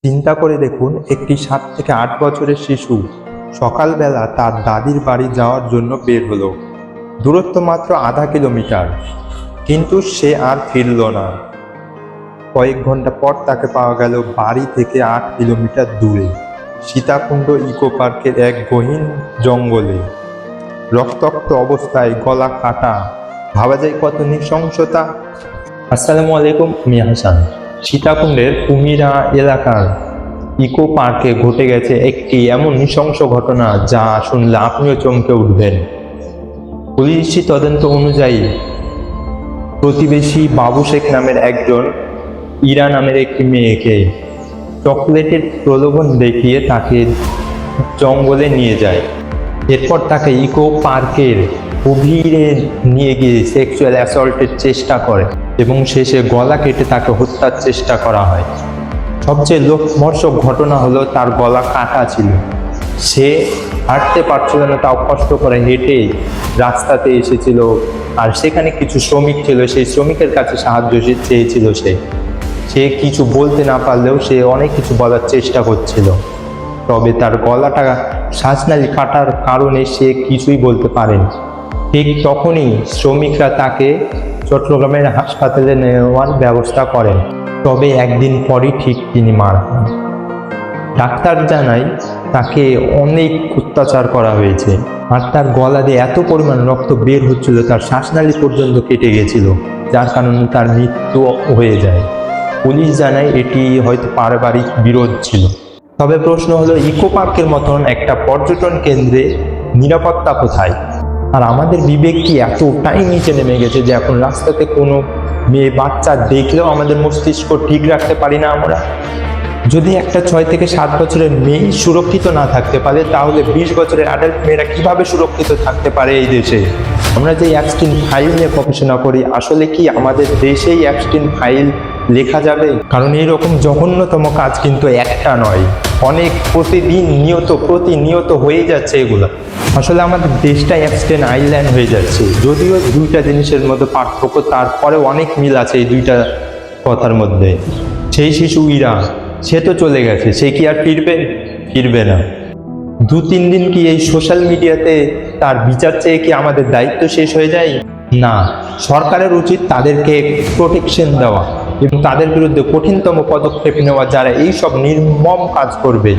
চিন্তা করে দেখুন, একটি 7 থেকে 8 বছরের শিশু সকালবেলা তার দাদির বাড়ি যাওয়ার জন্য বের হলো। দূরত্ব মাত্র আধা কিলোমিটার, কিন্তু সে আর ফিরল না। কয়েক ঘন্টা পর তাকে পাওয়া গেল বাড়ি থেকে 8 কিলোমিটার দূরে সীতাকুণ্ড ইকো পার্কের এক গহীন জঙ্গলে, রক্তাক্ত অবস্থায়, গলা কাটা। ভাবা যায় কত নৃশংসতা। আসসালামু আলাইকুম, আমি হাসান। সীতাকুণ্ডের কুমিরা এলাকার ইকো পার্কে ঘটে গেছে একটি এমন নৃশংস ঘটনা যা শুনলে আপনিও চমকে উঠবেন। পুলিশি তদন্ত অনুযায়ী প্রতিবেশী বাবু শেখ নামের একজন ইরা নামের একটি মেয়েকে চকলেটের প্রলোভন দেখিয়ে তাকে জঙ্গলে নিয়ে যায়। এরপর তাকে ইকো পার্কের গভীরে নিয়ে গিয়ে সেক্সুয়াল অ্যাসল্টের চেষ্টা করে এবং শেষে গলা কেটে তাকে হত্যার চেষ্টা করা হয়। সবচেয়ে লোকমর্ষক ঘটনা হলো তার গলা কাটা ছিল। সে হাঁটতে পারছিল না, তাও কষ্ট করে হেঁটে রাস্তাতে এসেছিল। আর সেখানে কিছু শ্রমিক ছিল, সেই শ্রমিকের কাছে সাহায্য চেয়েছিল। সে কিছু বলতে না পারলেও সে অনেক কিছু বলার চেষ্টা করছিল, তবে তার গলাটা শ্বাসনালী কাটার কারণে সে কিছুই বলতে পারেনি। ঠিক তখনই শ্রমিকরা তাকে চট্টগ্রামের হাসপাতালে নেওয়ার ব্যবস্থা করেন, তবে একদিন পরই ঠিক তিনি মারা যান। ডাক্তার জানায় তাকে অনেক অত্যাচার করা হয়েছে, আর তার গলা দিয়ে এত পরিমাণ রক্ত বের হচ্ছিল, তার শ্বাসনালী পর্যন্ত কেটে গেছিল, যার কারণে তার মৃত্যু হয়ে যায়। পুলিশ জানায় এটি হয়তো পারিবারিক বিরোধ ছিল। তবে প্রশ্ন হলো, ইকো পার্কের মতন একটা পর্যটন কেন্দ্রে নিরাপত্তা কোথায়? আর আমাদের বিবেক কি এতটাই নিচে নেমে গেছে যে এখন রাস্তাতে কোনো মেয়ে বাচ্চা দেখলেও আমাদের মস্তিষ্ক ঠিক রাখতে পারি না আমরা? যদি একটা 6 থেকে 7 বছরের মেয়ে সুরক্ষিত না থাকতে পারে, তাহলে 20 বছরের অ্যাডাল্ট মেয়েরা কিভাবে সুরক্ষিত থাকতে পারে এই দেশে? আমরা যে অ্যাবস্টিন ফাইল নিয়ে গবেষণা করি, আসলে কি আমাদের দেশেই অ্যাবস্টিন ফাইল লেখা যাবে? কারণ এইরকম জঘন্যতম কাজ কিন্তু একটা নয়, অনেক প্রতিনিয়ত হয়ে যাচ্ছে এগুলো। আসলে আমাদের দেশটা অ্যাবস্টিন আইল্যান্ড হয়ে যাচ্ছে। যদিও দুইটা জিনিসের মধ্যে পার্থক্য, তারপরে অনেক মিল আছে এই দুইটা কথার মধ্যে। সেই শিশু ইরা, সে তো চলে গেছে, সে কি আর ফিরবে না। 2-3 দিন কি এই সোশ্যাল মিডিয়াতে তার বিচার চেয়ে কি আমাদের দায়িত্ব শেষ হয়ে যায়? না, সরকারের উচিত তাদেরকে প্রোটেকশন দেওয়া এবং তাদের বিরুদ্ধে কঠিনতম পদক্ষেপ নেওয়া যারা এই সব নির্মম কাজ করবে।